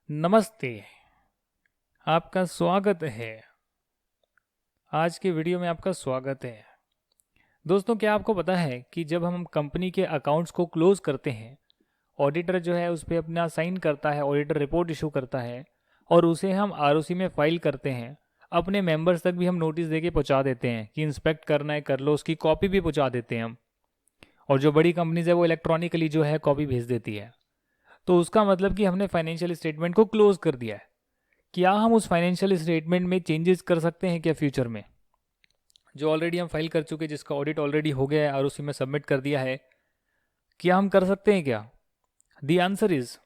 नमस्ते, आपका स्वागत है। आज के वीडियो में आपका स्वागत है। दोस्तों, क्या आपको पता है कि जब हम कंपनी के अकाउंट्स को क्लोज करते हैं, ऑडिटर जो है उस पर अपना साइन करता है, ऑडिटर रिपोर्ट इशू करता है और उसे हम आरओसी में फाइल करते हैं। अपने मेंबर्स तक भी हम नोटिस देके पहुंचा देते हैं कि इंस्पेक्ट करना है कर लो, उसकी कॉपी भी पहुंचा देते हैं हम। और जो बड़ी कंपनीज है वो इलेक्ट्रॉनिकली जो है कॉपी भेज देती है। तो उसका मतलब कि हमने फाइनेंशियल स्टेटमेंट को क्लोज कर दिया है। क्या हम उस फाइनेंशियल स्टेटमेंट में चेंजेस कर सकते हैं क्या फ्यूचर में? जो ऑलरेडी हम फाइल कर चुके, जिसका ऑडिट ऑलरेडी हो गया है और उसी में सबमिट कर दिया है, क्या हम कर सकते हैं क्या? दी आंसर इज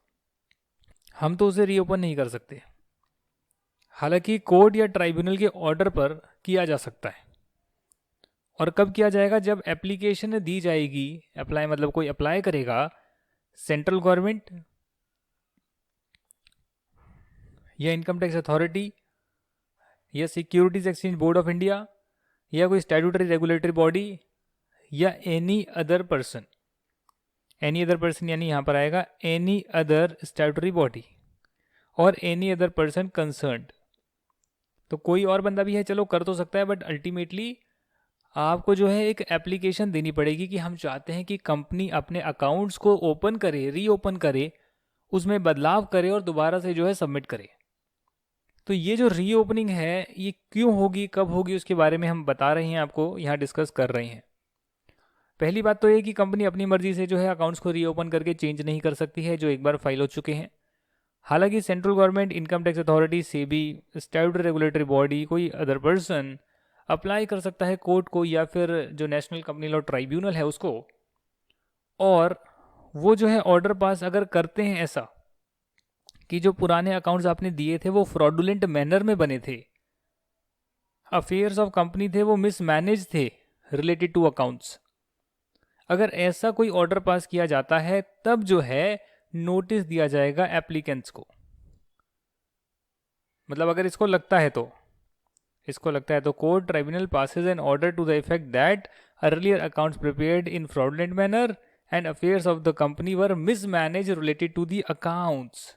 हम तो उसे रीओपन नहीं कर सकते। हालांकि कोर्ट या ट्राइब्यूनल के ऑर्डर पर किया जा सकता है। और कब किया जाएगा? जब एप्लीकेशन दी जाएगी। अप्लाई मतलब कोई अप्लाई करेगा, सेंट्रल गवर्नमेंट या इनकम टैक्स अथॉरिटी या securities exchange board of India या कोई स्टैट्यूटरी रेगुलेटरी बॉडी या any other person. Any other person यानी यहां पर आएगा एनी अदर स्टैट्यूटरी बॉडी और एनी अदर पर्सन कंसर्न्ड। तो कोई और बंदा भी है, चलो कर तो सकता है, बट अल्टीमेटली आपको जो है एक एप्लीकेशन देनी पड़ेगी कि हम चाहते हैं कि कंपनी अपने अकाउंट्स को ओपन करे, रीओपन करे, उसमें बदलाव करे और दोबारा से जो है सबमिट करे। तो ये जो रीओपनिंग है ये क्यों होगी, कब होगी, उसके बारे में हम बता रहे हैं आपको, यहाँ डिस्कस कर रहे हैं। पहली बात तो ये कि कंपनी अपनी मर्जी से जो है अकाउंट्स को रीओपन करके चेंज नहीं कर सकती है जो एक बार फाइल हो चुके हैं। हालांकि central government, income tax authority, SEBI, statutory regulatory body, कोई अदर पर्सन अप्लाई कर सकता है कोर्ट को या फिर जो नेशनल कंपनी लॉ ट्राइब्यूनल है उसको। और वो जो है ऑर्डर पास अगर करते हैं ऐसा कि जो पुराने अकाउंट्स आपने दिए थे वो फ्रॉडुलेंट मैनर में बने थे, अफेयर्स ऑफ कंपनी थे वो मिसमैनेज थे रिलेटेड टू अकाउंट्स, अगर ऐसा कोई ऑर्डर पास किया जाता है तब जो है नोटिस दिया जाएगा एप्लीकेंट्स को। मतलब अगर इसको लगता है तो court tribunal passes an order to the effect that earlier accounts prepared in fraudulent manner and affairs of the company were mismanage related to the accounts.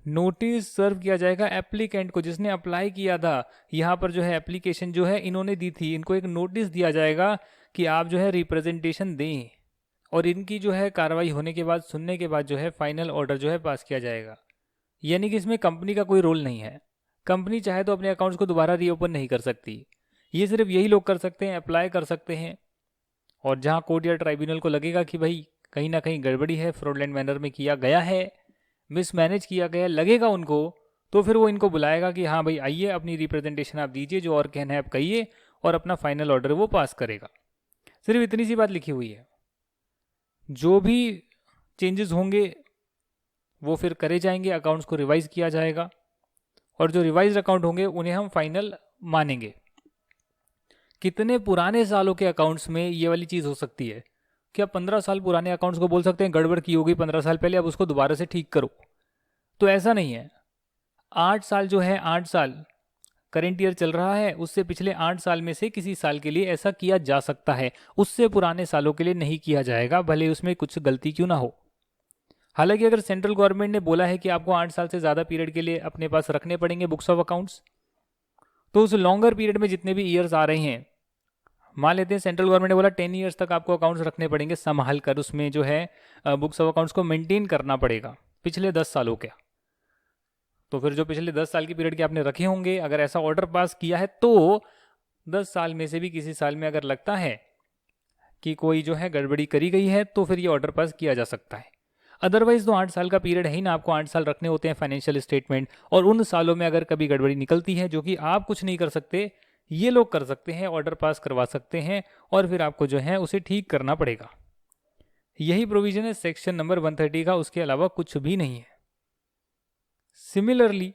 Notice serve किया जाएगा एप्लीकेंट को, जिसने अप्लाई किया था। यहाँ पर जो है एप्लीकेशन जो है इन्होंने दी थी, इनको एक नोटिस दिया जाएगा कि आप जो है रिप्रेजेंटेशन दें, और इनकी जो है कार्रवाई होने के बाद, सुनने के बाद जो है फाइनल ऑर्डर जो है पास किया जाएगा। यानी कि इसमें कंपनी का कोई रोल नहीं है। कंपनी चाहे तो अपने अकाउंट्स को दोबारा रीओपन नहीं कर सकती, ये सिर्फ यही लोग कर सकते हैं, अप्लाई कर सकते हैं। और जहाँ कोर्ट या ट्राइब्यूनल को लगेगा कि भाई कहीं ना कहीं गड़बड़ी है, फ्रॉडलेंट मैनर में किया गया है, मिसमैनेज किया गया लगेगा उनको, तो फिर वो इनको बुलाएगा कि हाँ भाई आइए अपनी रिप्रेजेंटेशन आप दीजिए, जो और कहना है आप कहिए, और अपना फाइनल ऑर्डर वो पास करेगा। सिर्फ इतनी सी बात लिखी हुई है। जो भी चेंजेस होंगे वो फिर करे जाएंगे, अकाउंट्स को रिवाइज किया जाएगा, और जो रिवाइज अकाउंट होंगे उन्हें हम फाइनल मानेंगे। कितने पुराने सालों के अकाउंट्स में ये वाली चीज़ हो सकती है? क्या 15 साल पुराने अकाउंट्स को बोल सकते हैं गड़बड़ की होगी 15 साल पहले, अब उसको दोबारा से ठीक करो? तो ऐसा नहीं है। 8 साल जो है, 8 साल करेंट ईयर चल रहा है, उससे पिछले 8 साल में से किसी साल के लिए ऐसा किया जा सकता है, उससे पुराने सालों के लिए नहीं किया जाएगा, भले उसमें कुछ गलती क्यों ना हो। हालांकि अगर सेंट्रल गवर्नमेंट ने बोला है कि आपको 8 साल से ज़्यादा पीरियड के लिए अपने पास रखने पड़ेंगे बुक्स ऑफ अकाउंट्स, तो उस लॉन्गर पीरियड में जितने भी ईयर्स आ रहे हैं, मान लेते हैं सेंट्रल गवर्नमेंट ने बोला 10 ईयर्स तक आपको अकाउंट्स रखने पड़ेंगे संभाल कर, उसमें जो है बुक्स ऑफ अकाउंट्स को मेंटेन करना पड़ेगा पिछले 10 सालों के। तो फिर जो पिछले 10 साल की पीरियड के आपने रखे होंगे, अगर ऐसा ऑर्डर पास किया है तो 10 साल में से भी किसी साल में अगर लगता है कि कोई जो है गड़बड़ी करी गई है तो फिर ये ऑर्डर पास किया जा सकता है। अदरवाइज तो 8 साल का पीरियड है ही ना, आपको 8 साल रखने होते हैं फाइनेंशियल स्टेटमेंट, और उन सालों में अगर कभी गड़बड़ी निकलती है जो कि आप कुछ नहीं कर सकते, ये लोग कर सकते हैं, ऑर्डर पास करवा सकते हैं, और फिर आपको जो है उसे ठीक करना पड़ेगा। यही प्रोविजन है सेक्शन नंबर 130 का, उसके अलावा कुछ भी नहीं है। सिमिलरली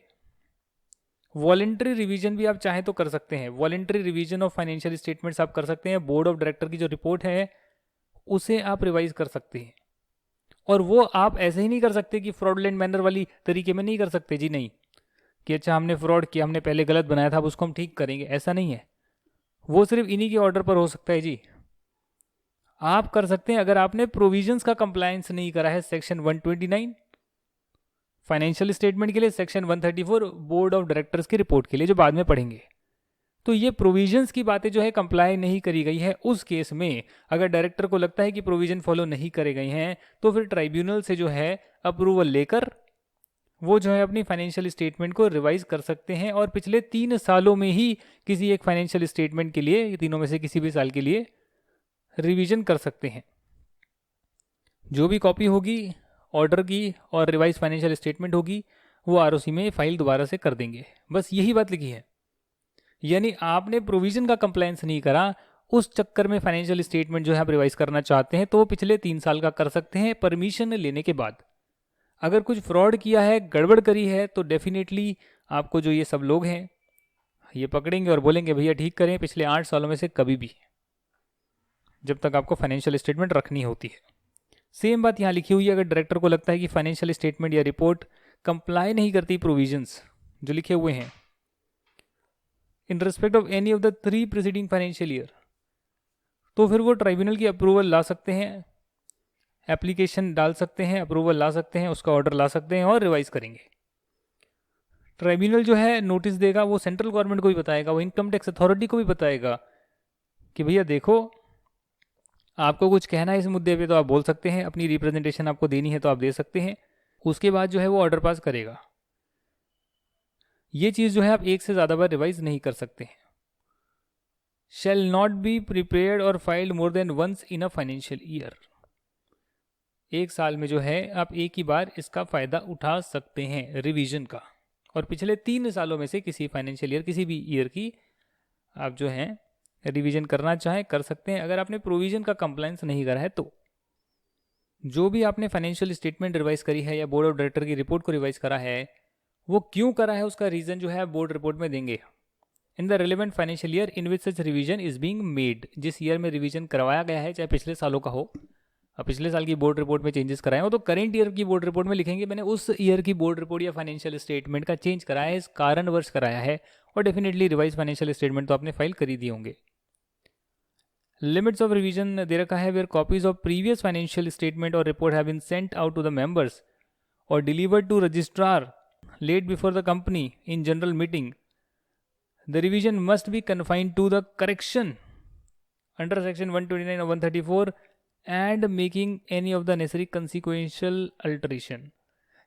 वॉलेंट्री रिवीजन भी आप चाहें तो कर सकते हैं। Voluntary revision of financial statements आप कर सकते हैं। बोर्ड ऑफ डायरेक्टर की जो रिपोर्ट है उसे आप रिवाइज कर सकते हैं, और वो आप ऐसे ही नहीं कर सकते कि फ्रॉडलेंट मैनर वाली तरीके में नहीं कर सकते जी, नहीं कि अच्छा हमने फ्रॉड किया, हमने पहले गलत बनाया था, अब उसको हम ठीक करेंगे, ऐसा नहीं है। वो सिर्फ इन्हीं के ऑर्डर पर हो सकता है जी। आप कर सकते हैं अगर आपने प्रोविजंस का कंप्लायंस नहीं करा है, सेक्शन 129 फाइनेंशियल स्टेटमेंट के लिए, सेक्शन 134 बोर्ड ऑफ डायरेक्टर्स की रिपोर्ट के लिए, जो बाद में पढ़ेंगे। तो ये प्रोविजंस की बातें जो है कंप्लाई नहीं करी गई है, उस केस में अगर डायरेक्टर को लगता है कि प्रोविजन फॉलो नहीं करे गए हैं तो फिर ट्राइब्यूनल से जो है अप्रूवल लेकर वो जो है अपनी फाइनेंशियल स्टेटमेंट को रिवाइज कर सकते हैं और पिछले 3 सालों में ही किसी एक फाइनेंशियल स्टेटमेंट के लिए, तीनों में से किसी भी साल के लिए रिवीजन कर सकते हैं। जो भी कॉपी होगी ऑर्डर की और रिवाइज फाइनेंशियल स्टेटमेंट होगी वो आरओसी में फाइल दोबारा से कर देंगे। बस यही बात लिखी है। यानी आपने प्रोविजन का कंप्लायंस नहीं करा, उस चक्कर में फाइनेंशियल स्टेटमेंट जो है आप रिवाइज करना चाहते हैं तो वो पिछले 3 साल का कर सकते हैं परमिशन लेने के बाद। अगर कुछ फ्रॉड किया है, गड़बड़ करी है, तो डेफिनेटली आपको जो ये सब लोग हैं ये पकड़ेंगे और बोलेंगे भैया ठीक करें पिछले 8 सालों में से कभी भी, जब तक आपको फाइनेंशियल स्टेटमेंट रखनी होती है। सेम बात यहाँ लिखी हुई है। अगर डायरेक्टर को लगता है कि फाइनेंशियल स्टेटमेंट या रिपोर्ट कंप्लाई नहीं करती प्रोविजंस जो लिखे हुए हैं इन respect of any of the 3 preceding financial year, तो फिर वो ट्राइब्यूनल की अप्रूवल ला सकते हैं, एप्लीकेशन डाल सकते हैं, अप्रूवल ला सकते हैं, उसका ऑर्डर ला सकते हैं और रिवाइज करेंगे। ट्राइब्यूनल जो है नोटिस देगा, वो सेंट्रल गवर्नमेंट को भी बताएगा, वो इनकम टैक्स अथॉरिटी को भी बताएगा कि भैया देखो आपको कुछ कहना है इस मुद्दे पे तो आप बोल सकते हैं, अपनी रिप्रेजेंटेशन आपको देनी है तो आप दे सकते हैं। उसके बाद जो है वो ऑर्डर पास करेगा। ये चीज़ जो है आप एक से ज़्यादा बार रिवाइज नहीं कर सकते हैं। शैल नॉट बी प्रिपेयर्ड और filed more than once in a financial year. एक साल में जो है आप एक ही बार इसका फ़ायदा उठा सकते हैं रिवीजन का, और पिछले 3 सालों में से किसी फाइनेंशियल ईयर, किसी भी ईयर की आप जो है रिवीजन करना चाहें कर सकते हैं। अगर आपने प्रोविजन का कंप्लायंस नहीं करा है तो जो भी आपने फाइनेंशियल स्टेटमेंट रिवाइज करी है या बोर्ड ऑफ डायरेक्टर की रिपोर्ट को रिवाइज करा है, वो क्यों करा है उसका रीज़न जो है बोर्ड रिपोर्ट में देंगे। In the relevant financial year in which such revision is being made, जिस ईयर में रिवीजन करवाया गया है, चाहे पिछले सालों का हो, अब पिछले साल की बोर्ड रिपोर्ट में चेंजेस कराए हो तो करेंट ईयर की बोर्ड रिपोर्ट में लिखेंगे मैंने उस ईयर की बोर्ड रिपोर्ट या फाइनेंशियल स्टेटमेंट का चेंज कराया है, इस कारणवश कराया है, और डेफिनेटली रिवाइज फाइनेंशियल स्टेटमेंट तो आपने फाइल कर ही दिए होंगे। लिमिट्स ऑफ रिवीजन दे रखा है, where copies of previous financial statement और report have been sent out to the members और delivered to registrar laid before the company in general meeting, the revision must be confined to the correction under section 129 or 134 and making any of the necessary consequential alteration।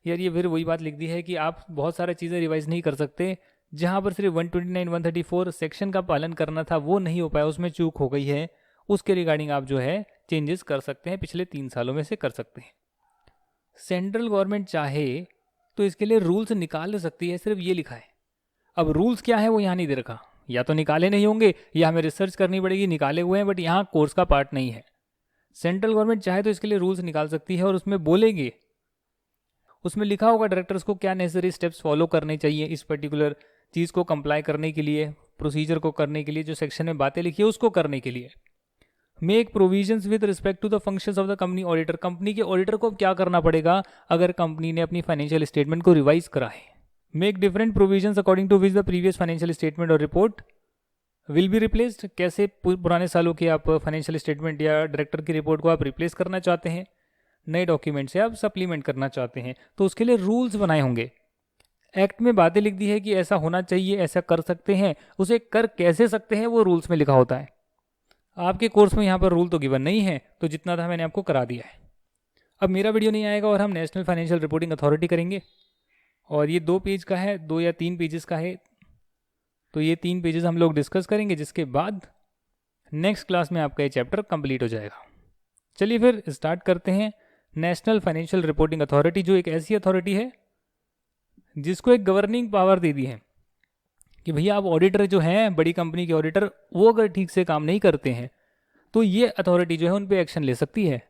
यार ये फिर वही बात लिख दी है कि आप बहुत सारी चीज़ें रिवाइज नहीं कर सकते, जहाँ पर सिर्फ 129 134 सेक्शन का पालन करना था वो नहीं हो पाया, उसमें चूक हो गई है, उसके रिगार्डिंग आप जो है चेंजेस कर सकते हैं, पिछले 3 सालों में से कर सकते हैं। सेंट्रल गवर्नमेंट चाहे तो इसके लिए रूल्स निकाल सकती है, सिर्फ ये लिखा है। अब रूल्स क्या है वो यहाँ नहीं दे रखा, या तो निकाले नहीं होंगे या हमें रिसर्च करनी पड़ेगी, निकाले हुए हैं बट यहाँ कोर्स का पार्ट नहीं है। सेंट्रल गवर्नमेंट चाहे तो इसके लिए रूल्स निकाल सकती है और उसमें बोलेंगे, उसमें लिखा होगा डायरेक्टर्स को क्या नेसेसरी स्टेप्स फॉलो करने चाहिए इस पर्टिकुलर चीज़ को कंप्लाई करने के लिए, प्रोसीजर को करने के लिए, जो सेक्शन में बातें लिखी है उसको करने के लिए। Make provisions with respect to the functions of the company auditor, company के ऑडिटर को क्या करना पड़ेगा अगर कंपनी ने अपनी फाइनेंशियल स्टेटमेंट को रिवाइज करा है। Make different provisions according to which the previous financial statement और रिपोर्ट विल बी रिप्लेस्ड, कैसे पुराने सालों के आप फाइनेंशियल स्टेटमेंट या डायरेक्टर की रिपोर्ट को आप रिप्लेस करना चाहते हैं, नए डॉक्यूमेंट से आप सप्लीमेंट करना चाहते हैं, तो उसके लिए रूल्स बनाए होंगे। एक्ट में बातें लिख दी है कि ऐसा होना चाहिए, ऐसा कर सकते हैं, उसे कर कैसे सकते हैं वो रूल्स में लिखा होता है। आपके कोर्स में यहाँ पर रूल तो गिवन नहीं है, तो जितना था मैंने आपको करा दिया है। अब मेरा वीडियो नहीं आएगा और हम नेशनल फाइनेंशियल रिपोर्टिंग अथॉरिटी करेंगे, और ये 2 पेज का है, 2 या 3 पेजेस का है, तो ये 3 पेजेस हम लोग डिस्कस करेंगे, जिसके बाद नेक्स्ट क्लास में आपका ये चैप्टर कंप्लीट हो जाएगा। चलिए फिर स्टार्ट करते हैं। नेशनल फाइनेंशियल रिपोर्टिंग अथॉरिटी जो एक ऐसी अथॉरिटी है जिसको एक गवर्निंग पावर दे दी है कि भैया आप ऑडिटर जो हैं, बड़ी कंपनी के ऑडिटर, वो अगर ठीक से काम नहीं करते हैं तो ये अथॉरिटी जो है उन पे एक्शन ले सकती है।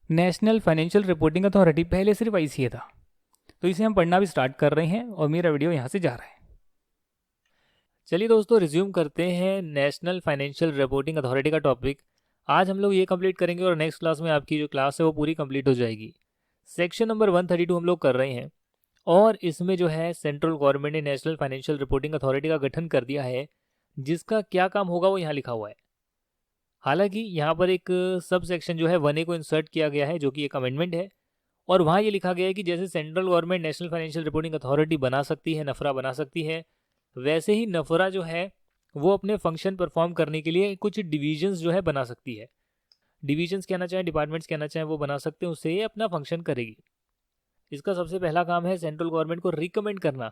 नेशनल फाइनेंशियल रिपोर्टिंग अथॉरिटी पहले सिर्फ ICA था, तो इसे हम पढ़ना भी स्टार्ट कर रहे हैं और मेरा वीडियो यहाँ से जा रहा है। चलिए दोस्तों रिज्यूम करते हैं नेशनल फाइनेंशियल रिपोर्टिंग अथॉरिटी का टॉपिक। आज हम लोग ये कंप्लीट करेंगे और नेक्स्ट क्लास में आपकी जो क्लास है वो पूरी कंप्लीट हो जाएगी। सेक्शन नंबर 132 हम लोग कर रहे हैं, और इसमें जो है सेंट्रल गवर्नमेंट ने नेशनल फाइनेंशियल रिपोर्टिंग अथॉरिटी का गठन कर दिया है, जिसका क्या काम होगा वो यहाँ लिखा हुआ है। हालांकि यहाँ पर एक सब सेक्शन जो है 1A को इंसर्ट किया गया है, जो कि एक अमेंडमेंट है, और वहाँ ये लिखा गया है कि जैसे central government national financial reporting authority बना सकती है, नफरा बना सकती है, वैसे ही नफरा जो है वो अपने फंक्शन परफॉर्म करने के लिए कुछ डिविजन्स जो है बना सकती है। डिविजन्स कहना चाहें, डिपार्टमेंट्स कहना चाहें, वो बना सकते हैं, उससे ये अपना फंक्शन करेगी। इसका सबसे पहला काम है सेंट्रल गवर्नमेंट को रिकमेंड करना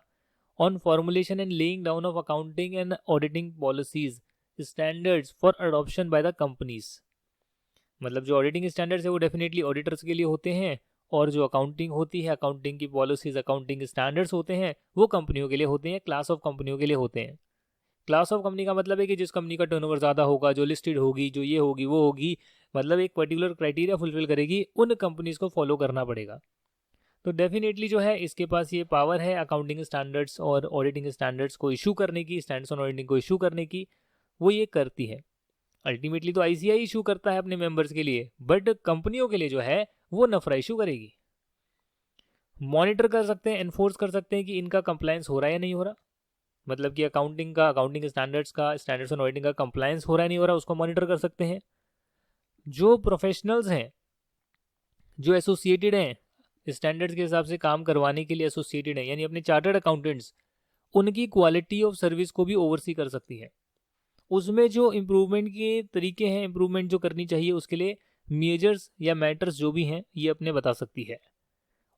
on formulation and laying down of accounting and auditing policies standards for adoption by the companies. मतलब जो ऑडिटिंग स्टैंडर्ड्स है वो डेफिनेटली ऑडिटर्स के लिए होते हैं, और जो अकाउंटिंग होती है, अकाउंटिंग की पॉलिसीज, अकाउंटिंग स्टैंडर्ड्स होते हैं, वो कंपनियों के लिए होते हैं, क्लास ऑफ कंपनियों के लिए होते हैं। क्लास ऑफ कंपनी का मतलब है कि जिस कंपनी का टर्नओवर ज़्यादा होगा, जो लिस्टेड होगी, जो ये होगी वो होगी, मतलब एक पर्टिकुलर क्राइटेरिया फुलफिल करेगी, उन कंपनीज को फॉलो करना पड़ेगा। तो डेफिनेटली जो है इसके पास ये पावर है अकाउंटिंग स्टैंडर्ड्स और ऑडिटिंग स्टैंडर्ड्स को इशू करने की, स्टैंडर्ड्स ऑन ऑडिटिंग को इशू करने की, वो ये करती है। अल्टीमेटली तो आईसीआई इशू करता है अपने मेंबर्स के लिए, बट कंपनियों के लिए जो है वो नफरा इशू करेगी। मॉनिटर कर सकते हैं, एनफोर्स कर सकते हैं कि इनका कंप्लायंस हो रहा है या नहीं हो रहा, मतलब कि अकाउंटिंग स्टैंडर्ड्स का, स्टैंडर्ड्स ऑन ऑडिटिंग का कंप्लायंस हो रहा है नहीं हो रहा, उसको मॉनिटर कर सकते हैं। जो प्रोफेशनल्स हैं, जो एसोसिएटेड हैं, स्टैंडर्ड्स के हिसाब से काम करवाने के लिए एसोसिएटेड हैं, यानी अपने चार्टर्ड अकाउंटेंट्स, उनकी क्वालिटी ऑफ सर्विस को भी ओवरसी कर सकती है। उसमें जो इम्प्रूवमेंट के तरीके हैं, इम्प्रूवमेंट जो करनी चाहिए, उसके लिए मेजर्स या मैटर्स जो भी हैं ये अपने बता सकती है।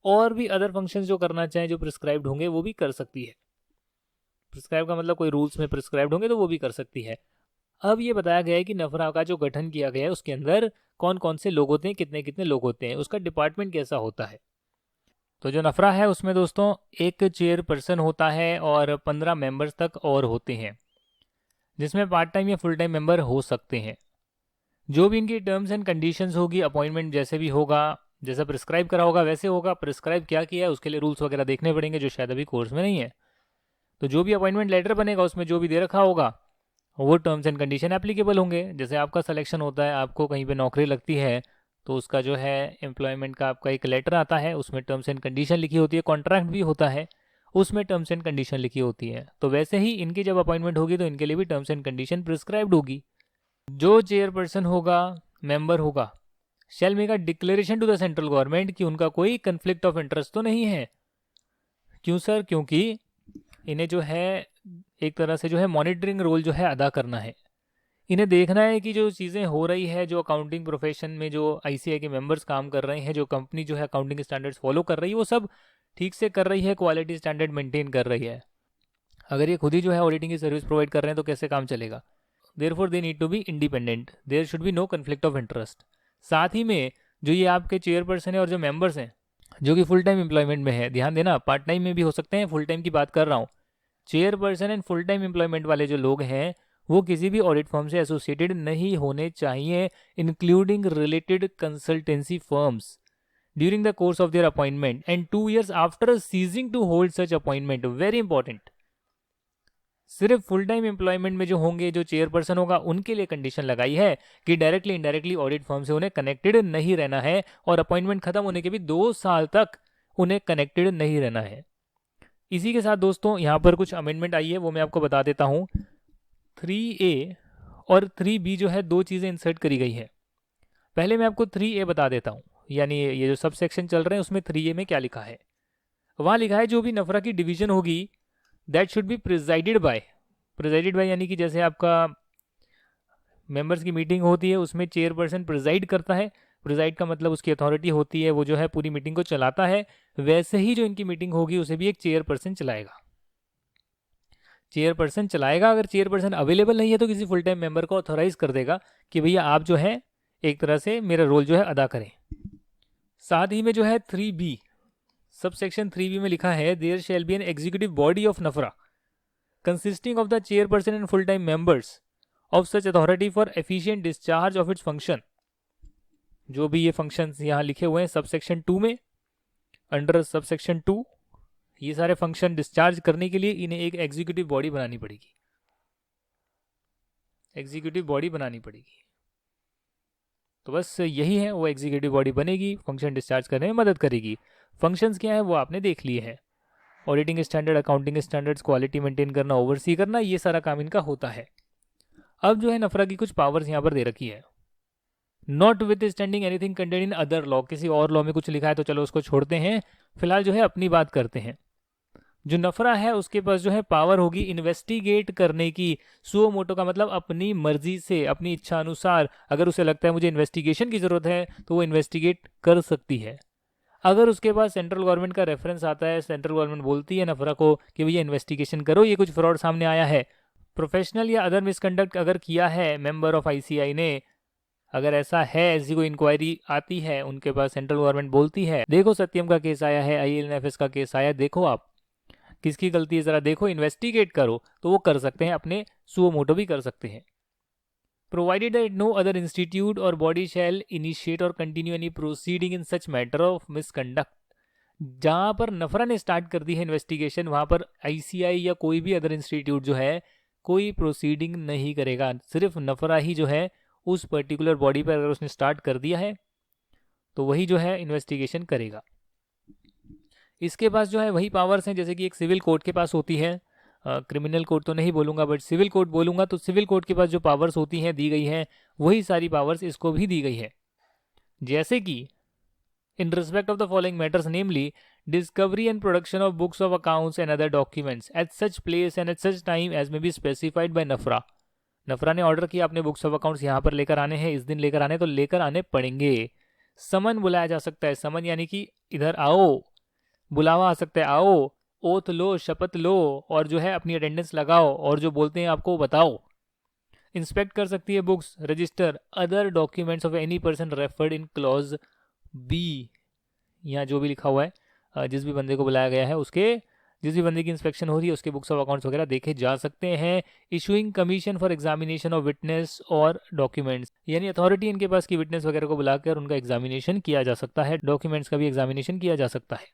और भी अदर फंक्शंस जो करना चाहें, जो प्रिस्क्राइब्ड होंगे, वो भी कर सकती है। प्रिस्क्राइब का मतलब कोई रूल्स में प्रिस्क्राइब्ड होंगे तो वो भी कर सकती है। अब ये बताया गया है कि नफरा का जो गठन किया गया है उसके अंदर कौन कौन से लोग होते हैं, कितने कितने लोग होते हैं, उसका डिपार्टमेंट कैसा होता है। तो जो नफरा है उसमें दोस्तों एक चेयरपर्सन होता है और 15 मेंबर्स तक और होते हैं, जिसमें पार्ट टाइम या फुल टाइम मेंबर हो सकते हैं। जो भी इनकी टर्म्स एंड कंडीशंस होगी, अपॉइंटमेंट जैसे भी होगा, जैसा प्रिस्क्राइब करा होगा वैसे होगा। प्रिस्क्राइब क्या किया है उसके लिए रूल्स वगैरह देखने पड़ेंगे, जो शायद अभी कोर्स में नहीं है। तो जो भी अपॉइंटमेंट लेटर बनेगा उसमें जो भी दे रखा होगा वो टर्म्स एंड कंडीशन एप्लीकेबल होंगे। जैसे आपका सिलेक्शन होता है, आपको कहीं पे नौकरी लगती है, तो उसका जो है एम्प्लॉयमेंट का आपका एक लेटर आता है, उसमें टर्म्स एंड कंडीशन लिखी होती है। कॉन्ट्रैक्ट भी होता है, उसमें टर्म्स एंड कंडीशन लिखी होती है। तो वैसे ही इनकी जब अपॉइंटमेंट होगी तो इनके लिए भी टर्म्स एंड कंडीशन प्रिस्क्राइब्ड होगी। जो चेयरपर्सन होगा, मेंबर होगा, shall make a declaration to the central government कि उनका कोई कन्फ्लिक्ट ऑफ इंटरेस्ट तो नहीं है। क्यों सर? क्योंकि इन्हें जो है एक तरह से जो है मॉनिटरिंग रोल जो है अदा करना है। इन्हें देखना है कि जो चीज़ें हो रही है, जो अकाउंटिंग प्रोफेशन में जो आईसीआई के मेंबर्स काम कर रहे हैं, जो कंपनी जो है अकाउंटिंग स्टैंडर्ड्स फॉलो कर रही है, वो सब ठीक से कर रही है, क्वालिटी स्टैंडर्ड मेंटेन कर रही है। अगर ये खुद ही जो है ऑडिटिंग की सर्विस प्रोवाइड कर रहे हैं तो कैसे काम चलेगा। Therefore they need to be independent, there should be no conflict of interest. साथ ही में जो ये आपके चेयरपर्सन है और जो मेंबर्स हैं जो कि फुल टाइम एम्प्लॉयमेंट में है, ध्यान देना पार्ट टाइम में भी हो सकते हैं, फुल टाइम की बात कर रहा हूँ। Chairperson and full time employment वाले जो लोग हैं वो किसी भी ऑडिट फर्म से एसोसिएटेड नहीं होने चाहिए, including related consultancy firms, during the course of their appointment and 2 years after ceasing to hold such appointment. Very important. सिर्फ फुल टाइम एम्प्लॉयमेंट में जो होंगे, जो चेयरपर्सन होगा, उनके लिए कंडीशन लगाई है कि डायरेक्टली इनडायरेक्टली ऑडिट फर्म से उन्हें कनेक्टेड नहीं रहना है, और अपॉइंटमेंट खत्म होने के भी 2 साल तक उन्हें कनेक्टेड नहीं रहना है। इसी के साथ दोस्तों यहाँ पर कुछ अमेंडमेंट आई है, वो मैं आपको बता देता हूँ। 3A और 3B जो है 2 चीज़ें इंसर्ट करी गई हैं। पहले मैं आपको 3A बता देता हूँ, यानी ये जो सब सेक्शन चल रहे हैं उसमें 3A में क्या लिखा है। वहाँ लिखा है जो भी नफरा की डिवीजन होगी that should be presided by यानी कि जैसे आपका मेंबर्स की मीटिंग होती है उसमें चेयरपर्सन प्रिजाइड करता है। प्रिजाइड का मतलब उसकी अथॉरिटी होती है, वो जो है पूरी मीटिंग को चलाता है। वैसे ही जो इनकी मीटिंग होगी उसे भी एक चेयरपर्सन चलाएगा। चेयरपर्सन चलाएगा, अगर चेयरपर्सन अवेलेबल नहीं है तो किसी फुल टाइम मेंबर को ऑथोराइज कर देगा कि भैया आप जो है एक तरह से मेरा रोल जो है अदा करें। साथ ही में जो है 3B सब सेक्शन 3B में लिखा है there shall be an executive body of NFRA consisting of the chairperson and full time members of such authority for efficient discharge of its function. जो भी ये फंक्शंस यहाँ लिखे हुए हैं सब सेक्शन 2 में, अंडर सब सेक्शन 2, ये सारे फंक्शन डिस्चार्ज करने के लिए इन्हें एक एग्जीक्यूटिव बॉडी बनानी पड़ेगी। एग्जीक्यूटिव बॉडी बनानी पड़ेगी। तो बस यही है, वो एग्जीक्यूटिव बॉडी बनेगी, फंक्शन डिस्चार्ज करने में मदद करेगी। फंक्शंस क्या है वो आपने देख लिए हैं। Auditing standard, accounting standards, quality maintain करना, ओवरसी करना, ये सारा काम इनका होता है। अब जो है नफरा की कुछ पावर्स यहाँ पर दे रखी है। Not with standing anything content in other law, किसी और लॉ में कुछ लिखा है तो चलो उसको छोड़ते हैं, फिलहाल जो है अपनी बात करते हैं। जो नफरा है उसके पास जो है पावर होगी इन्वेस्टिगेट करने की। सुओ मोटो का मतलब अपनी मर्जी से, अपनी इच्छा अनुसार, अगर उसे लगता है मुझे इन्वेस्टिगेशन की जरूरत है तो वो इन्वेस्टिगेट कर सकती है। अगर उसके पास सेंट्रल गवर्नमेंट का रेफरेंस आता है, सेंट्रल गवर्नमेंट बोलती है नफरा को कि भैया इन्वेस्टिगेशन करो, ये कुछ फ्रॉड सामने आया है, प्रोफेशनल या अदर मिसकंडक्ट अगर किया है मेंबर ऑफ आईसीआई ने, अगर ऐसा है, ऐसी कोई इंक्वायरी आती है उनके पास, सेंट्रल गवर्नमेंट बोलती है देखो सत्यम का केस आया है, आईएलएनएफएस का केस आया, देखो आप किसकी गलती है जरा देखो, इन्वेस्टिगेट करो, तो वो कर सकते हैं, अपने सुओ मोटो भी कर सकते हैं। Provided that no other institute और बॉडी शैल इनिशिएट और continue any proceeding in such matter of misconduct. जहां पर नफरा ने स्टार्ट कर दी है इन्वेस्टिगेशन, वहां पर आईसीआई या कोई भी अदर इंस्टीट्यूट जो है कोई प्रोसीडिंग नहीं करेगा, सिर्फ नफरा ही जो है उस पर्टिकुलर बॉडी पर अगर उसने स्टार्ट कर दिया है तो वही जो है इन्वेस्टिगेशन करेगा। इसके पास जो है वही पावर्स हैं जैसे कि एक सिविल कोर्ट के पास होती है, क्रिमिनल कोर्ट तो नहीं बोलूंगा बट सिविल कोर्ट बोलूंगा, तो सिविल कोर्ट के पास जो पावर्स होती हैं दी गई हैं वही सारी पावर्स इसको भी दी गई है। जैसे कि in respect of the following matters, namely discovery and production of books of accounts and other documents at such place and at such time as may be specified by NFRA. NFRA ने order किया अपने books of accounts यहाँ पर लेकर आने हैं, इस दिन लेकर आने, तो लेकर आने पड़ेंगे। समन बुलाया जा सकता है, समन यानी कि इधर आओ, बुलावा आ सकता है आओ, ओथ लो, शपथ लो, और जो है अपनी अटेंडेंस लगाओ और जो बोलते हैं आपको बताओ। इंस्पेक्ट कर सकती है books, register, other documents of any person referred in clause B, यहाँ जो भी लिखा हुआ है, जिस भी बंदे को बुलाया गया है उसके, जिस भी बंदे की इंस्पेक्शन हो रही है उसके बुक्स ऑफ अकाउंट्स वगैरह देखे जा सकते हैं। Issuing commission for examination of witness और डॉक्यूमेंट्स, यानी अथॉरिटी इनके पास की विटनेस वगैरह को बुलाकर उनका एग्जामिनेशन किया जा सकता है, डॉक्यूमेंट्स का भी एग्जामिनेशन किया जा सकता है।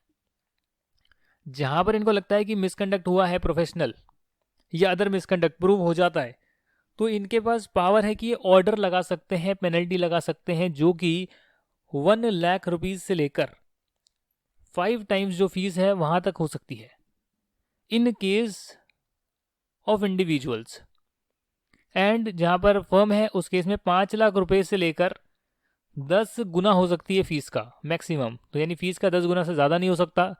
जहां पर इनको लगता है कि मिसकंडक्ट हुआ है प्रोफेशनल या अदर मिसकंडक्ट प्रूव हो जाता है, तो इनके पास पावर है कि ये ऑर्डर लगा सकते हैं, पेनल्टी लगा सकते हैं, जो कि 1,00,000 रुपीज से लेकर 5 टाइम्स जो फीस है वहां तक हो सकती है in case of individuals. And जहां पर फर्म है उस केस में 5 लाख रुपए से लेकर 10 गुना हो सकती है फीस का मैक्सिमम, तो यानी फीस का 10 गुना से ज़्यादा नहीं हो सकता,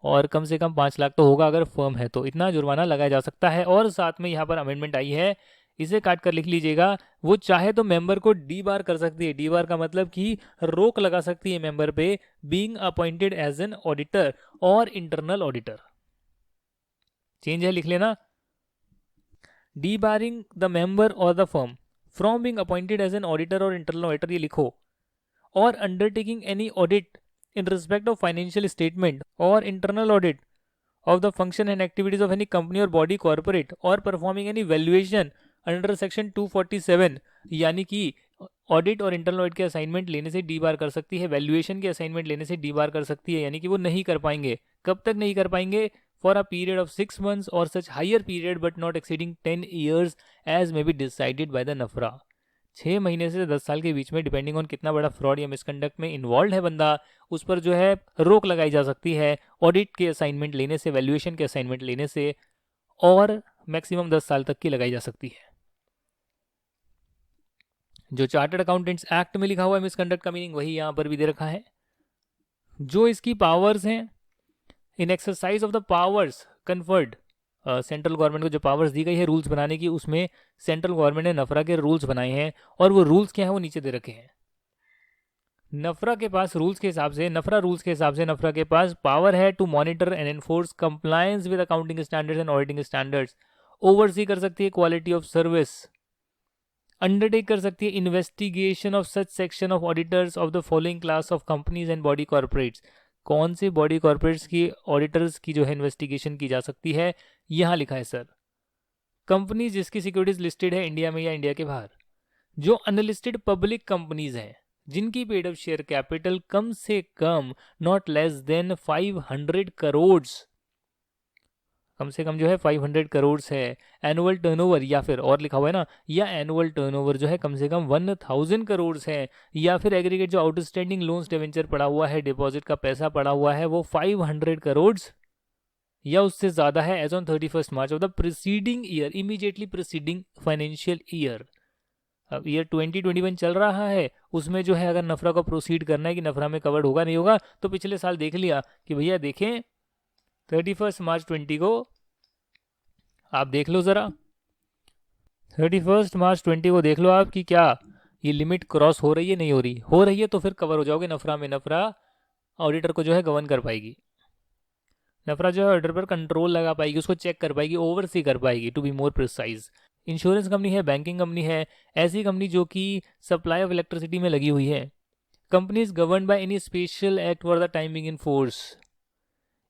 और कम से कम 5 लाख तो होगा अगर फर्म है, तो इतना जुर्माना लगाया जा सकता है। और साथ में यहाँ पर अमेंडमेंट आई है, इसे काट कर लिख लीजिएगा, वो चाहे तो मेंबर को डी बार कर सकती है। डी बार का मतलब कि रोक लगा सकती है मेंबर पे, being appointed as an auditor और इंटरनल ऑडिटर। चेंज है, लिख लेना, डी बारिंग द मेंबर और the firm from being appointed as an auditor और इंटरनल ऑडिटर, ये लिखो, और undertaking any audit in respect of financial statement or internal audit of the function and activities of any company or body corporate or performing any valuation under section 247, यानी कि audit और internal audit के assignment लेने से D बार कर सकती है, valuation के असाइनमेंट लेने से डी बार कर सकती है, यानी कि वो नहीं कर पाएंगे। कब तक नहीं कर पाएंगे? For a period of 6 months और such higher period but not exceeding 10 years as may be decided by the NFRA. 6 महीने से 10 साल के बीच में, डिपेंडिंग ऑन कितना बड़ा फ्रॉड या मिसकंडक्ट में इन्वॉल्व है बंदा, उस पर जो है रोक लगाई जा सकती है ऑडिट के असाइनमेंट लेने से, वैल्यूएशन के असाइनमेंट लेने से, और मैक्सिमम 10 साल तक की लगाई जा सकती है। जो चार्टर्ड अकाउंटेंट्स एक्ट में लिखा हुआ है मिसकंडक्ट का मीनिंग, वही यहाँ पर भी दे रखा है। जो इसकी पावर्स हैं, in exercise of the powers conferred, central government को जो पावर्स दी गई है रूल्स बनाने की, उसमें सेंट्रल गवर्नमेंट ने नफरा के रूल्स बनाए हैं, और वो रूल्स क्या है वो नीचे दे रखे हैं। नफरा के पास रूल्स के हिसाब से, नफरा रूल्स के हिसाब से नफरा के पास पावर है to monitor and enforce compliance with accounting standards and auditing standards, oversee कर सकती है क्वालिटी ऑफ सर्विस, अंडरटेक कर सकती है investigation of such section of auditors of the following class of companies and body corporates. कौन सी body corporates की auditors की जो है इन्वेस्टिगेशन की जा सकती है, यहाँ लिखा है सर, कंपनी जिसकी सिक्योरिटीज लिस्टेड है इंडिया में या इंडिया के बाहर, जो अनलिस्टेड पब्लिक कंपनीज हैं जिनकी पेड अप शेयर कैपिटल कम से कम नॉट लेस देन 500 करोड़, कम से कम जो है 500 करोड़ है, एनुअल टर्नओवर, या फिर और लिखा हुआ है ना, या एनुअल टर्नओवर जो है कम से कम 1000 करोड़ है, या फिर एग्रीगेट जो आउटस्टैंडिंग लोन्स डिवेंचर पड़ा हुआ है, डिपॉजिट का पैसा पड़ा हुआ है, वो 500 करोड़ या उससे ज्यादा है as on 31 March of the preceding year, immediately preceding financial year. अब ईयर 2021 चल रहा है, उसमें जो है अगर नफरा को प्रोसीड करना है कि नफरा में कवर्ड होगा नहीं होगा, तो पिछले साल देख लिया कि भैया देखें 31 मार्च 20 को आप देख लो ज़रा, 31 मार्च 20 को देख लो आप कि क्या ये लिमिट क्रॉस हो रही है, नहीं हो रही है तो फिर कवर हो जाओगे नफरा में। नफरा ऑडिटर को जो है गवर्न कर पाएगी, नफरा जो है ऑर्डर पर कंट्रोल लगा पाएगी, उसको चेक कर पाएगी, ओवरसी कर पाएगी, to be more precise. Insurance company है, बैंकिंग कंपनी है, ऐसी कंपनी जो कि सप्लाई ऑफ इलेक्ट्रिसिटी में लगी हुई है। Company is govern by any special act for the timing in force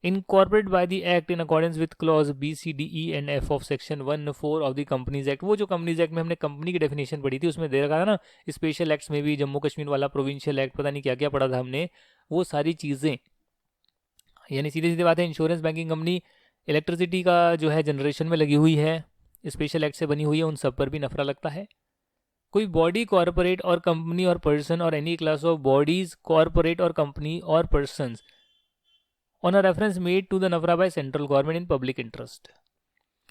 incorporate by the act in accordance with clause B C D E and F of section 1(4) of the companies act. वो जो companies act में हमने company की definition पढ़ी थी, उसमें दे रखा था ना स्पेशल एक्ट्स में भी, जम्मू कश्मीर वाला प्रोविंशियल एक्ट, पता नहीं क्या क्या पढ़ा था हमने, वो सारी चीज़ें। यानी सीधी सीधी बात है, इंश्योरेंस बैंकिंग कंपनी इलेक्ट्रिसिटी का जो है जनरेशन में लगी हुई है, स्पेशल एक्ट से बनी हुई है, उन सब पर भी नफरा लगता है। कोई बॉडी, कॉरपोरेट और कंपनी और पर्सन और any class of bodies, corporate और कंपनी और persons on a reference made to the NFRA by central government in public interest.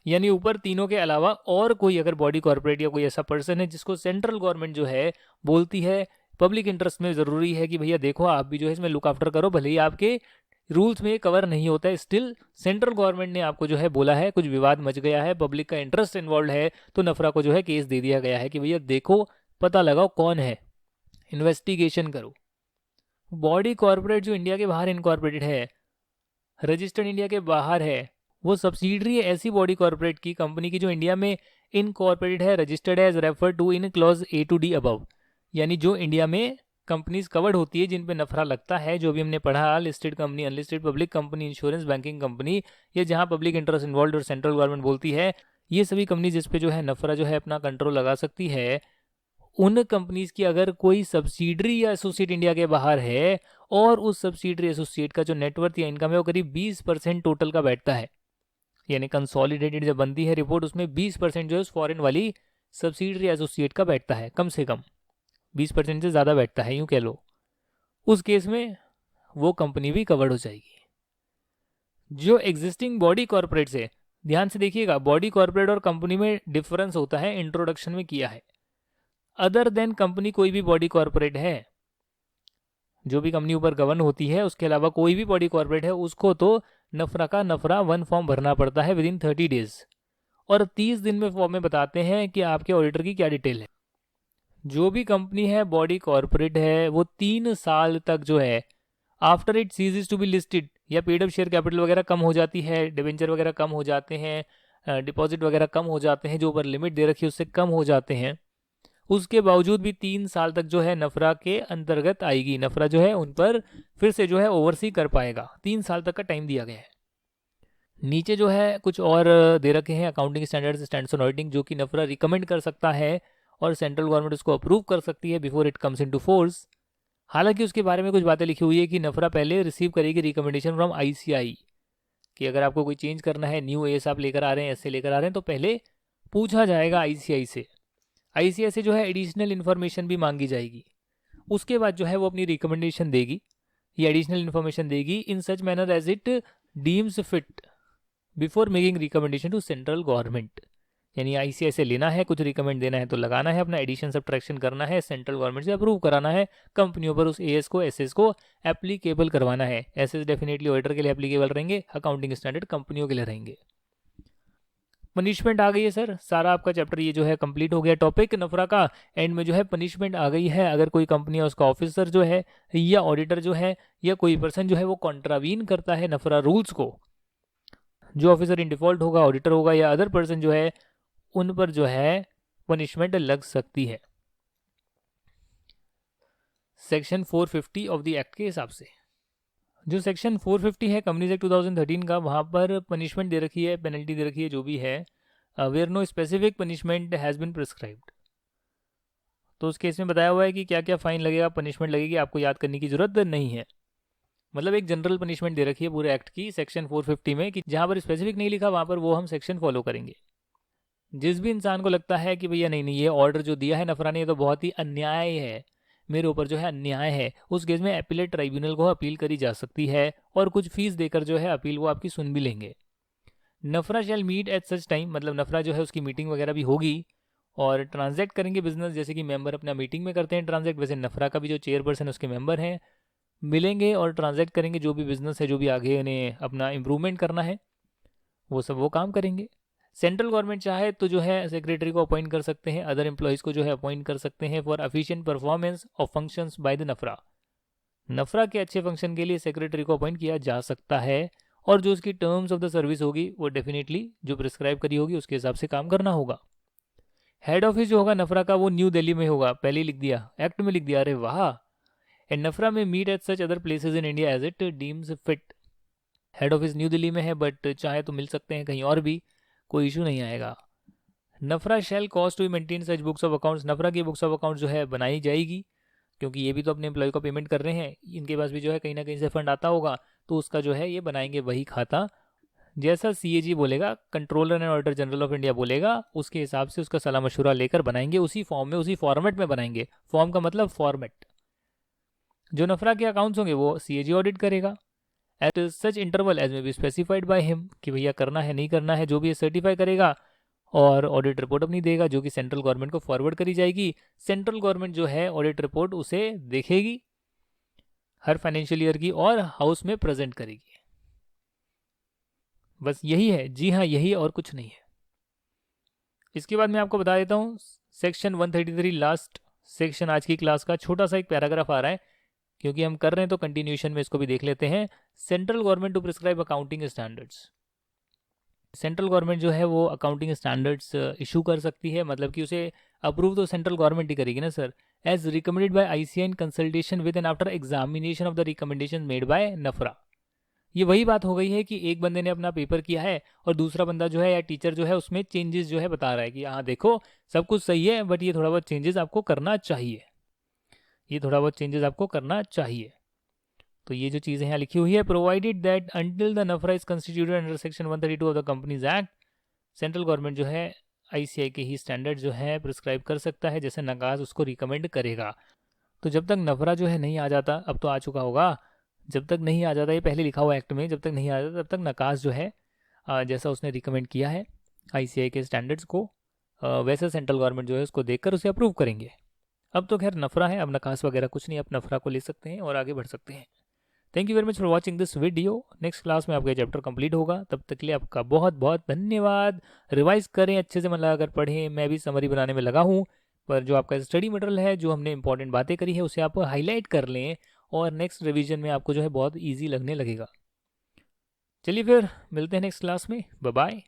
यानी ऊपर तीनों के अलावा और कोई अगर बॉडी, कॉरपोरेट या कोई ऐसा पर्सन है जिसको सेंट्रल गवर्नमेंट जो है बोलती है पब्लिक इंटरेस्ट में ज़रूरी है कि भैया देखो आप भी जो है इसमें लुक आफ्टर करो, भले ही आपके रूल्स में कवर नहीं होता है, स्टिल सेंट्रल गवर्नमेंट ने आपको जो है बोला है, कुछ विवाद मच गया है, पब्लिक का इंटरेस्ट इन्वॉल्व है, तो नफरा को जो है केस दे दिया गया है कि भैया देखो, पता लगाओ कौन है, इन्वेस्टिगेशन करो। बॉडी कॉरपोरेट जो इंडिया के बाहर इनकॉर्पोरेटेड है, रजिस्टर्ड इंडिया के बाहर है, वो सब्सिडरी है ऐसी बॉडी कॉरपोरेट की, कंपनी की जो इंडिया में इनकॉर्पोरेटेड है, रजिस्टर्ड है as refer to in clause A to D above. यानी जो इंडिया में कंपनीज कवर्ड होती है जिन पे नफरा लगता है, जो भी हमने पढ़ा, listed company, unlisted public company, insurance banking company, ये जहां पब्लिक इंटरेस्ट इन्वॉल्व और सेंट्रल गवर्नमेंट बोलती है, ये सभी कंपनी जिस पे जो है नफरा जो है अपना कंट्रोल लगा सकती है, उन कंपनीज की अगर कोई सब्सिडरी या एसोसिएट इंडिया के बाहर है और उस सब्सिडरी एसोसिएट का जो नेटवर्थ या इनकम है वो करीब 20% टोटल का बैठता है, यानी कंसोलिडेटेड जब बनती है रिपोर्ट उसमें 20% जो है उस फॉरेन वाली सब्सिडरी एसोसिएट का बैठता है, कम से कम 20% से ज़्यादा बैठता है यूँ कह लो, उस केस में वो कंपनी भी कवर्ड हो जाएगी। जो एग्जिस्टिंग बॉडी कॉर्पोरेट से, ध्यान से देखिएगा, बॉडी कॉर्पोरेट और कंपनी में डिफरेंस होता है, इंट्रोडक्शन में किया है। अदर देन कंपनी कोई भी बॉडी कॉर्पोरेट है, जो भी कंपनी ऊपर गवर्न होती है, उसके अलावा कोई भी बॉडी कॉर्पोरेट है, उसको तो नफरा का नफरा 1 फॉर्म भरना पड़ता है विद इन 30 डेज, और 30 दिन में फॉर्म में बताते हैं कि आपके ऑडिटर की क्या डिटेल है। जो भी कंपनी है, बॉडी कॉर्पोरेट है, वो 3 साल तक जो है after it ceases to be listed, या पेड अप शेयर कैपिटल वगैरह कम हो जाती है, डिवेंचर वगैरह कम हो जाते हैं, डिपॉजिट वगैरह कम हो जाते हैं, जो ऊपर लिमिट दे रखी है उससे कम हो जाते हैं, उसके बावजूद भी 3 साल तक जो है नफरा के अंतर्गत आएगी, नफरा जो है उन पर फिर से जो है ओवरसी कर पाएगा। 3 साल तक का टाइम दिया गया है। नीचे जो है कुछ और दे रखे हैं accounting standards, standards on auditing, जो कि नफरा रिकमेंड कर सकता है और सेंट्रल गवर्नमेंट उसको अप्रूव कर सकती है before it comes into force. हालांकि उसके बारे में कुछ बातें लिखी हुई है कि नफरा पहले रिसीव करेगी रिकमेंडेशन फ्रॉम आईसीआई, कि अगर आपको कोई चेंज करना है, न्यू एस आप लेकर आ रहे हैं, ऐसे लेकर आ रहे हैं, तो पहले पूछा जाएगा आईसीआई से, आईसीआई से जो है एडिशनल इन्फॉर्मेशन भी मांगी जाएगी, उसके बाद जो है वो अपनी रिकमेंडेशन देगी, ये एडिशनल इन्फॉर्मेशन देगी in such manner as it deems fit before making recommendation to central government. यानी आईसीआई से लेना है, कुछ रिकमेंड देना है तो लगाना है, अपना एडिशन सब्ट्रैक्शन करना है, सेंट्रल गवर्नमेंट से अप्रूव कराना है, कंपनियों पर उस एएस को, एसएस को एप्लीकेबल करवाना है। एसएस डेफिनेटली ऑडिटर के लिए एप्लीकेबल रहेंगे, अकाउंटिंग स्टैंडर्ड कंपनियों के लिए रहेंगे। पनिशमेंट आ गई है सर, सारा आपका चैप्टर ये जो है कंप्लीट हो गया टॉपिक नफरा का। एंड में जो है पनिशमेंट आ गई है, अगर कोई कंपनी है उसका ऑफिसर जो है या ऑडिटर जो है या कोई पर्सन जो है वो कॉन्ट्रावीन करता है नफरा रूल्स को, जो ऑफिसर इन डिफॉल्ट होगा, ऑडिटर होगा या अदर पर्सन जो है, उन पर जो है पनिशमेंट लग सकती है सेक्शन 450 ऑफ द एक्ट के हिसाब से। जो सेक्शन 450 है कंपनीज एक्ट 2013 का, वहाँ पर पनिशमेंट दे रखी है, पेनल्टी दे रखी है, जो भी है, where no specific punishment has been prescribed. तो उस केस में बताया हुआ है कि क्या क्या फाइन लगेगा, पनिशमेंट लगेगी, आपको याद करने की जरूरत नहीं है। मतलब एक जनरल पनिशमेंट दे रखी है पूरे एक्ट की सेक्शन 450 में, कि जहाँ पर स्पेसिफिक नहीं लिखा वहाँ पर वो हम सेक्शन फॉलो करेंगे। जिस भी इंसान को लगता है कि भैया नहीं नहीं ये ऑर्डर जो दिया है नफरा ने ये तो बहुत ही अन्याय है, मेरे ऊपर जो है अन्याय है, उस केस में अपीलेट ट्राइब्यूनल को अपील करी जा सकती है और कुछ फीस देकर जो है अपील वो आपकी सुन भी लेंगे। NFRA shall meet at such time, मतलब नफरा जो है उसकी मीटिंग वगैरह भी होगी और ट्रांजैक्ट करेंगे बिजनेस, जैसे कि मेंबर अपना मीटिंग में करते हैं ट्रांजैक्ट, वैसे नफरा का भी जो चेयरपर्सन उसके मेंबर हैं मिलेंगे और ट्रांजैक्ट करेंगे। जो भी बिजनेस है, जो भी आगे उन्हें अपना इम्प्रूवमेंट करना है, वो सब वो काम करेंगे। सेंट्रल गवर्नमेंट चाहे तो जो है सेक्रेटरी को अपॉइंट कर सकते हैं, अदर एम्प्लॉयज़ को जो है अपॉइंट कर सकते हैं for efficient performance of functions by the NFRA. NFRA के अच्छे फंक्शन के लिए सेक्रेटरी को अपॉइंट किया जा सकता है, और जो उसकी टर्म्स ऑफ द सर्विस होगी वो डेफिनेटली जो प्रिस्क्राइब करी होगी उसके हिसाब से काम करना होगा। हेड ऑफिस जो होगा नफरा का वो न्यू दिल्ली में होगा, पहले ही लिख दिया, एक्ट में लिख दिया, अरे वाह। एंड नफरा में meet at such other places in India as it deems fit. Head office New Delhi में है, बट चाहे तो मिल सकते हैं कहीं और भी, कोई इशू नहीं आएगा। NFRA shall cost to maintain such books of accounts. NFRA की बुक्स ऑफ अकाउंट जो है बनाई जाएगी, क्योंकि ये भी तो अपने एम्प्लॉय को पेमेंट कर रहे हैं, इनके पास भी जो है कहीं ना कहीं से फंड आता होगा, तो उसका जो है ये बनाएंगे वही खाता जैसा सीएजी बोलेगा, controller and auditor general of India बोलेगा, उसके हिसाब से उसका सलाह मशवरा लेकर बनाएंगे, उसी फॉर्म में, उसी फॉर्मेट में बनाएंगे। फॉर्म का मतलब फॉर्मेट। जो नफरा के अकाउंट्स होंगे वो सीएजी ऑडिट करेगा at such interval as may be specified by him, कि भैया करना है नहीं करना है, जो भी ये सर्टिफाई करेगा, और ऑडिट रिपोर्ट अपनी देगा जो कि सेंट्रल गवर्नमेंट को फॉरवर्ड करी जाएगी। सेंट्रल गवर्नमेंट जो है ऑडिट रिपोर्ट उसे देखेगी हर फाइनेंशियल ईयर की और हाउस में प्रेजेंट करेगी। बस यही है, जी हाँ यही, और कुछ नहीं है। इसके बाद मैं आपको बता देता हूँ सेक्शन 133 लास्ट सेक्शन आज की क्लास का छोटा सा एक पैराग्राफ आ रहा है, क्योंकि हम कर रहे हैं तो कंटिन्यूशन में इसको भी देख लेते हैं। Central government to prescribe accounting standards. Central government जो है वो अकाउंटिंग स्टैंडर्ड्स इशू कर सकती है, मतलब कि उसे अप्रूव तो सेंट्रल गवर्नमेंट ही करेगी ना sir, as recommended by ICAI in consultation with and after examination of the recommendation made by NFRA. ये वही बात हो गई है कि एक बंदे ने अपना पेपर किया है और दूसरा बंदा जो है या टीचर जो है उसमें चेंजेस जो है बता रहा है कि हाँ देखो सब कुछ सही है, बट ये थोड़ा बहुत चेंजेस आपको करना चाहिए, ये थोड़ा बहुत चेंजेस आपको करना चाहिए। तो ये जो चीज़ें यहाँ लिखी हुई है, provided that until the NFRA is constituted under section 132 of the companies act, central government जो है आईसीआई के ही स्टैंडर्ड जो है प्रिस्क्राइब कर सकता है, जैसे नकाज उसको रिकमेंड करेगा। तो जब तक नफरा जो है नहीं आ जाता, अब तो आ चुका होगा, जब तक नहीं आ जाता, ये पहले लिखा हुआ एक्ट में, जब तक नहीं आ जाता तब तक नकाज जो है जैसा उसने रिकमेंड किया है आईसीआई के स्टैंडर्ड्स को, वैसे सेंट्रल गवर्नमेंट जो है उसको देखकर उसे अप्रूव करेंगे। अब तो खैर नफरा है, अब नकास वगैरह कुछ नहीं, आप नफरा को ले सकते हैं और आगे बढ़ सकते हैं। Thank you very much for watching this video. Next class में आपका चैप्टर कंप्लीट होगा, तब तक के लिए आपका बहुत बहुत धन्यवाद। रिवाइज करें अच्छे से, मन लगाकर पढ़ें, मैं भी समरी बनाने में लगा हूँ, पर जो आपका स्टडी मटेरियल है, जो हमने इंपॉर्टेंट बातें करी है, उसे आप हाईलाइट कर लें और नेक्स्ट रिवीजन में आपको जो है बहुत ईजी लगने लगेगा। चलिए फिर मिलते हैं नेक्स्ट क्लास में, बाय बाय।